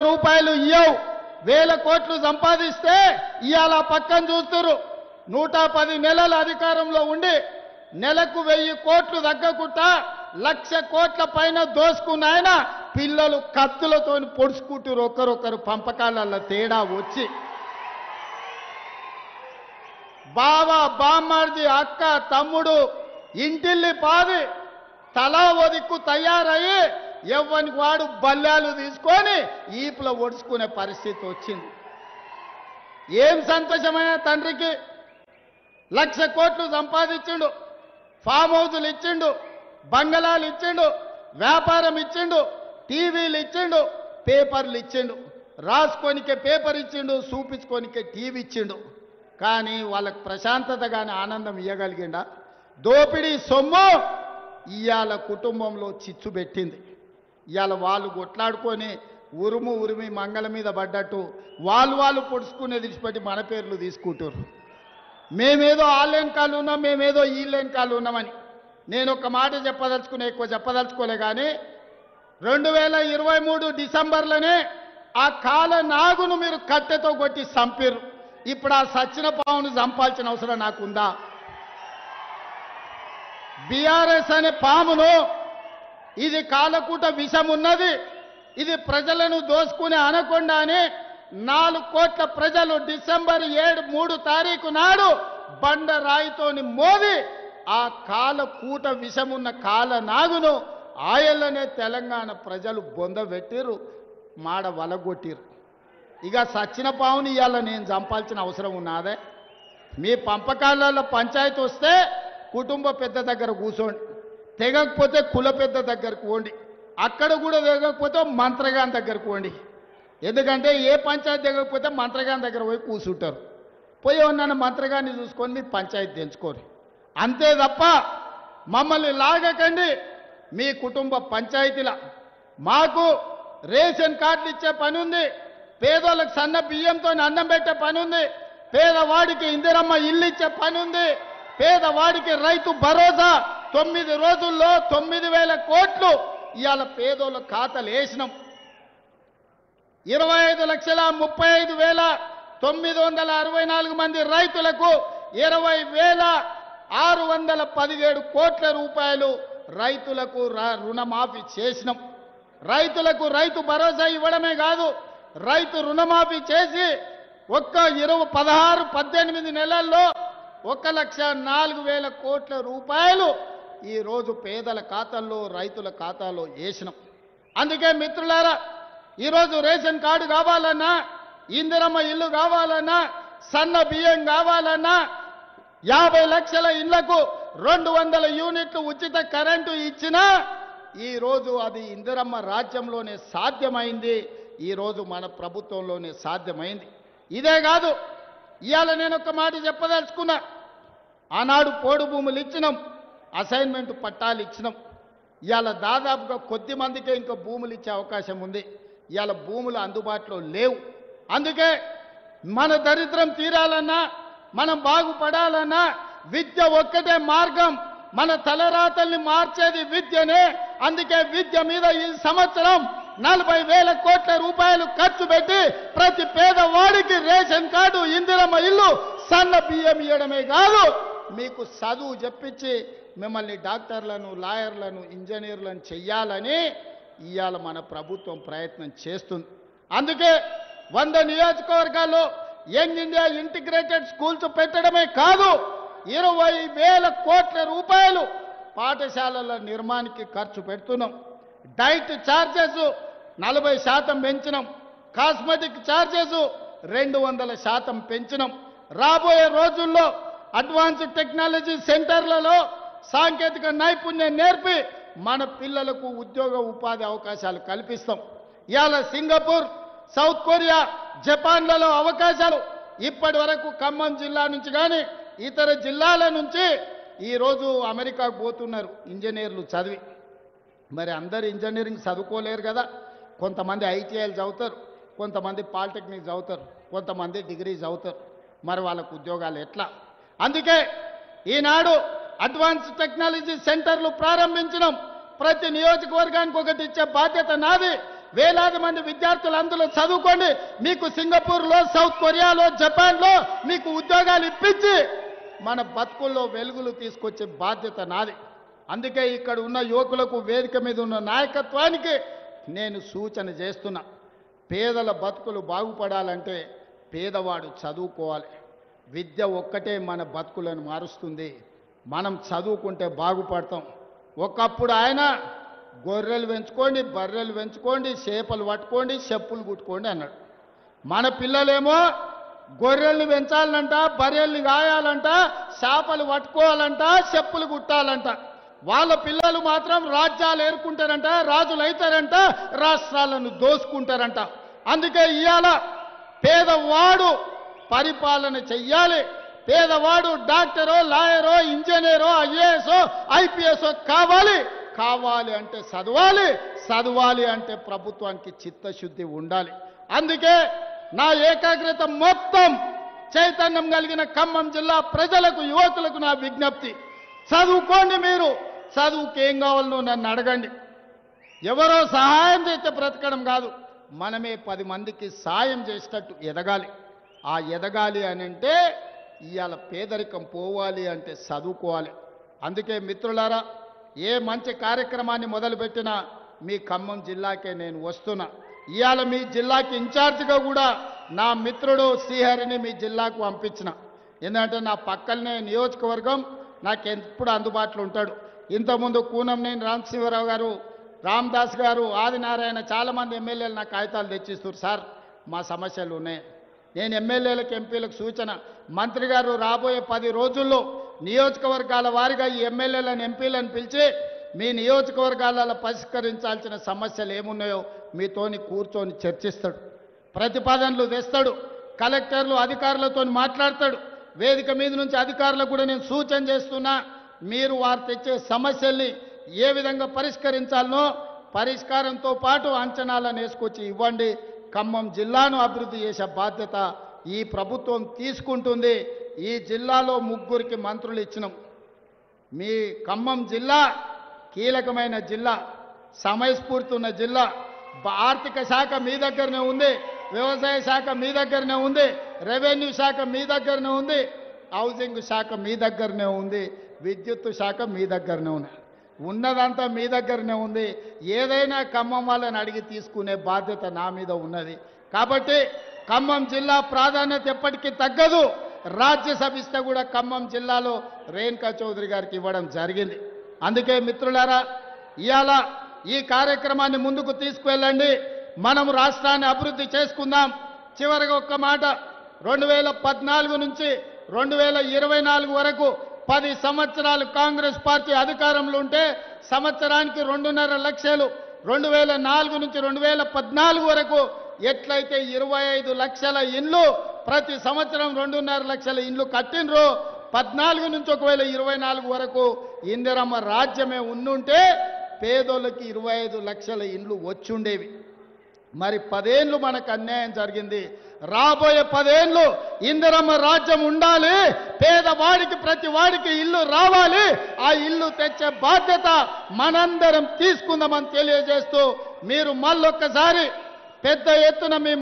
రూపాయలు ఇయ్యవు, వేల కోట్లు సంపాదిస్తే ఇవాళ పక్కన చూస్తున్నారు. 110 నెలల అధికారంలో ఉండి నెలకు 1000 కోట్లు తగ్గకుండా 1,00,000 కోట్ల పైన దోసుకున్న ఆయన పిల్లలు కత్తులతో పొడుచుకుంటారు. ఒకరొకరు పంపకాలలో తేడా వచ్చి బావ బామ్మర్ది అక్క తమ్ముడు ఇంటిల్లి పాది తలా ఒదిక్కు తయారయ్యి ఎవ్వనికి వాడు బల్లాలు తీసుకొని ఈపులో ఒడుచుకునే పరిస్థితి వచ్చింది. ఏం సంతోషమైన తండ్రికి 1,00,000 కోట్లు సంపాదించిండు, ఫామ్ హౌజులు ఇచ్చిండు, బంగళాలు ఇచ్చిండు, వ్యాపారం ఇచ్చిండు, టీవీలు ఇచ్చిండు, పేపర్లు ఇచ్చిండు, రాసుకోనికే పేపర్ ఇచ్చిండు, చూపించుకోనికే టీవీ ఇచ్చిండు. కానీ వాళ్ళకు ప్రశాంతత కానీ ఆనందం ఇవ్వగలిగిండా? దోపిడీ సొమ్ము ఇవాళ కుటుంబంలో చిచ్చు పెట్టింది. ఇవాళ వాళ్ళు కొట్లాడుకొని ఉరిమి మంగళ మీద పడ్డట్టు వాళ్ళు పొడుచుకునే విడిచిపెట్టి మన పేర్లు తీసుకుంటారు. మేమేదో ఆన్లైన్ కాలు ఉన్నాం, మేమేదో ఈలైన్ కాలు ఉన్నామని. నేను ఒక మాట చెప్పదలుచుకునే, ఎక్కువ చెప్పదలుచుకోలే. కానీ 2023 డిసెంబర్లోనే ఆ కాల నాగును మీరు కట్టెతో కొట్టి చంపారు. ఇప్పుడు ఆ సచ్చిన పావును చంపాల్సిన అవసరం నాకుందా? బీఆర్ఎస్ అనే పామును, ఇది కాలకూట విషం ఉన్నది, ఇది ప్రజలను దోసుకునే అనకొండ అని 4 కోట్ల ప్రజలు డిసెంబర్ 3 తారీఖు నాడు బండరాయితోని మోది ఆ కాలకూట విషమున్న కాల నాగును ఆయల్లనే తెలంగాణ ప్రజలు బొందబెట్టిరు, మాడ వలగొట్టిరు. ఇక సచ్చిన పావుని ఇవాళ నేను చంపాల్సిన అవసరం ఉన్నదే? మీ పంపకాలలో పంచాయతీ వస్తే కుటుంబ పెద్ద దగ్గర కూర్చోండి, తెగకపోతే కుల పెద్ద దగ్గరకు పోండి, అక్కడ కూడా తెగకపోతే మంత్రగాని దగ్గరకు పోండి. ఎందుకంటే ఏ పంచాయతీ తెగకపోతే మంత్రగాని దగ్గర పోయి కూర్చుంటారు. పోయి నన్ను మంత్రగాన్ని చూసుకొని మీరు పంచాయతీ తెంచుకోరు. అంతే తప్ప మమ్మల్ని లాగకండి. మీ కుటుంబ పంచాయతీల మాకు రేషన్ కార్డులు ఇచ్చే పని ఉంది, పేదోళ్ళకి సన్న బియ్యంతో అన్నం పెట్టే పని ఉంది, పేదవాడికి ఇందిరమ్మ ఇల్లు ఇచ్చే పని ఉంది, పేదవాడికి రైతు భరోసా 9 రోజుల్లో 9,000 కోట్లు ఇవాళ పేదోళ్ళ ఖాతాలు వేసినాం. 25,35,964 మంది రైతులకు 20,617 కోట్ల రూపాయలు రైతులకు రుణమాఫీ చేసినాం. రైతులకు రైతు భరోసా ఇవ్వడమే కాదు, రైతు రుణమాఫీ చేసి ఒక్క 16-18 నెలల్లో 1,04,000 కోట్ల రూపాయలు ఈరోజు పేదల ఖాతాల్లో రైతుల ఖాతాలో వేసినాం. అందుకే మిత్రులారా, ఈరోజు రేషన్ కార్డు కావాలన్నా, ఇందిరమ్మ ఇల్లు కావాలన్నా, సన్న బియ్యం కావాలన్నా, 50 లక్షల ఇళ్లకు 200 యూనిట్లు ఉచిత కరెంటు ఇచ్చినా ఈరోజు అది ఇందిరమ్మ రాజ్యంలోనే సాధ్యమైంది, ఈరోజు మన ప్రభుత్వంలోనే సాధ్యమైంది. ఇదే కాదు, ఇవాళ నేను ఒక మాట చెప్పదలుచుకున్నా. ఆనాడు పోడు భూములు ఇచ్చినాం, అసైన్మెంట్ పట్టాలు ఇచ్చినాం. ఇవాళ దాదాపుగా కొద్ది మందికే ఇంకా భూములు ఇచ్చే అవకాశం ఉంది. ఇవాళ భూములు అందుబాటులో లేవు. అందుకే మన దరిద్రం తీరాలన్నా, మనం బాగుపడాలన్నా విద్య ఒక్కటే మార్గం. మన తలరాతల్ని మార్చేది విద్యనే. అందుకే విద్య మీద ఈ సంవత్సరం 40,000 కోట్ల రూపాయలు ఖర్చు పెట్టి ప్రతి పేదవాడికి రేషన్ కార్డు, ఇందిరమ్మ ఇల్లు, సన్న బియ్యం ఇవ్వడమే కాదు, మీకు చదువు చెప్పించి మిమ్మల్ని డాక్టర్లను, లాయర్లను, ఇంజనీర్లను చెయ్యాలని ఇవాళ మన ప్రభుత్వం ప్రయత్నం చేస్తుంది. అందుకే 100 నియోజకవర్గాల్లో యంగ్ ఇండియా ఇంటిగ్రేటెడ్ స్కూల్స్ పెట్టడమే కాదు, 20,000 కోట్ల రూపాయలు పాఠశాలల నిర్మాణానికి ఖర్చు పెడుతున్నాం. డైట్ ఛార్జెస్ 40% పెంచినాం, కాస్మెటిక్ ఛార్జెస్ 200% పెంచినాం. రాబోయే రోజుల్లో అడ్వాన్స్డ్ టెక్నాలజీ సెంటర్లలో సాంకేతిక నైపుణ్యం నేర్పి మన పిల్లలకు ఉద్యోగ ఉపాధి అవకాశాలు కల్పిస్తాం. ఇవాళ సింగపూర్, సౌత్ కొరియా, జపాన్లలో అవకాశాలు. ఇప్పటి వరకు ఖమ్మం జిల్లా నుంచి కానీ ఇతర జిల్లాల నుంచి ఈరోజు అమెరికాకు పోతున్నారు ఇంజనీర్లు చదివి. మరి అందరు ఇంజనీరింగ్ చదువుకోలేరు కదా. కొంతమంది ఐటీఐలు చదువుతారు, కొంతమంది పాలిటెక్నిక్ చదువుతారు, కొంతమంది డిగ్రీ చదువుతారు. మరి వాళ్ళకు ఉద్యోగాలు ఎట్లా? అందుకే ఈనాడు అడ్వాన్స్ టెక్నాలజీ సెంటర్లు ప్రారంభించినాం. ప్రతి నియోజకవర్గానికి ఒకటి ఇచ్చే బాధ్యత నాది. వేలాది మంది విద్యార్థులు అందులో చదువుకోండి, మీకు సింగపూర్లో, సౌత్ కొరియాలో, జపాన్లో మీకు ఉద్యోగాలు ఇప్పించి మన బతుకుల్లో వెలుగులు తీసుకొచ్చే బాధ్యత నాది. అందుకే ఇక్కడ ఉన్న యువకులకు, వేదిక మీద ఉన్న నాయకత్వానికి నేను సూచన చేస్తున్నా. పేదల బతుకులు బాగుపడాలంటే పేదవాడు చదువుకోవాలి. విద్య ఒక్కటే మన బతుకులను మారుస్తుంది. మనం చదువుకుంటే బాగుపడతాం. ఒకప్పుడు ఆయన గొర్రెలు పెంచుకోండి, బర్రెలు పెంచుకోండి, చేపలు పట్టుకోండి, చెప్పులు కుట్టుకోండి అన్నాడు. మన పిల్లలేమో గొర్రెల్ని పెంచాలంట, బర్రెల్ని గాయాలంట, చేపలు పట్టుకోవాలంట, చెప్పులు కుట్టాలంట. వాళ్ళ పిల్లలు మాత్రం రాజ్యాలు ఏరుకుంటారంట, రాజులు అవుతారంట, రాష్ట్రాలను దోసుకుంటారంట. అందుకే ఇవాళ పేదవాడు పరిపాలన చెయ్యాలి. పేదవాడు డాక్టరో, లాయరో, ఇంజనీరో, ఐఏఎస్ఓ, ఐపీఎస్ఓ కావాలి అంటే చదవాలి అంటే ప్రభుత్వానికి చిత్తశుద్ధి ఉండాలి. అందుకే నా ఏకాగ్రత మొత్తం చైతన్యం కలిగిన ఖమ్మం జిల్లా ప్రజలకు, యువకులకు నా విజ్ఞప్తి, చదువుకోండి. మీరు చదువుకి ఏం కావాలనో నన్ను అడగండి. ఎవరో సహాయం చేస్తే బ్రతకడం కాదు, మనమే 10 మందికి సాయం చేసేటట్టు ఎదగాలి. ఆ ఎదగాలి అని అంటే ఇవాళ పేదరికం పోవాలి అంటే చదువుకోవాలి. అందుకే మిత్రులారా, ఏ మంచి కార్యక్రమాన్ని మొదలుపెట్టినా మీ ఖమ్మం జిల్లాకే నేను వస్తున్నా. ఇవాళ మీ జిల్లాకి ఇన్ఛార్జిగా కూడా నా మిత్రుడు శ్రీహరిని మీ జిల్లాకు పంపించిన. ఎందుకంటే నా పక్కనే నియోజకవర్గం, నాకు ఎప్పుడు అందుబాటులో ఉంటాడు. ఇంతకుముందు కూనంనేని రామసింహారావు గారు, రామదాస్ గారు, ఆదినారాయణ, చాలామంది ఎమ్మెల్యేలు నాకు కాగితాలు తెచ్చిస్తారు. సార్ మా సమస్యలు ఉన్నాయి. నేను ఎమ్మెల్యేలకు, ఎంపీలకు సూచన, మంత్రి గారు రాబోయే 10 రోజుల్లో నియోజకవర్గాల వారిగా ఈ ఎమ్మెల్యేలను, ఎంపీలను పిలిచి మీ నియోజకవర్గాలలో పరిష్కరించాల్సిన సమస్యలు ఏమున్నాయో మీతోని కూర్చొని చర్చిస్తాడు, ప్రతిపాదనలు తెస్తాడు, కలెక్టర్లు, అధికారులతో మాట్లాడతాడు. వేదిక మీద నుంచి అధికారులకు కూడా నేను సూచన చేస్తున్నా, మీరు వారు తెచ్చే సమస్యల్ని ఏ విధంగా పరిష్కరించాలనో పరిష్కారంతో పాటు అంచనాలను వేసుకొచ్చి ఇవ్వండి. ఖమ్మం జిల్లాను అభివృద్ధి చేసే బాధ్యత ఈ ప్రభుత్వం తీసుకుంటుంది. ఈ జిల్లాలో 3కి మంత్రులు ఇచ్చినాం. మీ ఖమ్మం జిల్లా కీలకమైన జిల్లా, సమయస్ఫూర్తి ఉన్న జిల్లా. ఆర్థిక శాఖ మీ దగ్గరనే ఉంది, వ్యవసాయ శాఖ మీ దగ్గరనే ఉంది, రెవెన్యూ శాఖ మీ దగ్గరనే ఉంది, హౌసింగ్ శాఖ మీ దగ్గరనే ఉంది, విద్యుత్ శాఖ మీ దగ్గరనే ఉంది. ఉన్నదంతా మీ దగ్గరనే ఉంది. ఏదైనా ఖమ్మం వాళ్ళని అడిగి తీసుకునే బాధ్యత నా మీద ఉన్నది. కాబట్టి ఖమ్మం జిల్లా ప్రాధాన్యత ఎప్పటికీ తగ్గదు. రాజ్యసభ ఇస్తే కూడా ఖమ్మం జిల్లాలో రేణుకా చౌదరి గారికి ఇవ్వడం జరిగింది. అందుకే మిత్రులారా, ఇవాళ ఈ కార్యక్రమాన్ని ముందుకు తీసుకువెళ్ళండి. మనం రాష్ట్రాన్ని అభివృద్ధి చేసుకుందాం. చివరిగా ఒక్క మాట, 2014 నుంచి 2024 వరకు 10 సంవత్సరాలు కాంగ్రెస్ పార్టీ అధికారంలో ఉంటే సంవత్సరానికి 2.5 లక్షలు, 2004 నుంచి 2014 వరకు ఎట్లయితే 25 లక్షల ఇండ్లు ప్రతి సంవత్సరం 2.5 లక్షల ఇండ్లు కట్టినరో, 14 నుంచి ఒకవేళ 24 వరకు ఇందిరమ్మ రాజ్యమే ఉండుంటే పేదోళ్ళకి 25 లక్షల ఇండ్లు వచ్చుండేవి. మరి 10 ఏళ్ళు మనకు అన్యాయం జరిగింది. రాబోయే 10 ఏళ్ళు ఇందిరమ్మ రాజ్యం ఉండాలి. పేదవాడికి, ప్రతి వాడికి ఇల్లు రావాలి. ఆ ఇల్లు తెచ్చే బాధ్యత మనందరం తీసుకుందామని తెలియజేస్తూ, మీరు మళ్ళొక్కసారి పెద్ద ఎత్తున మీ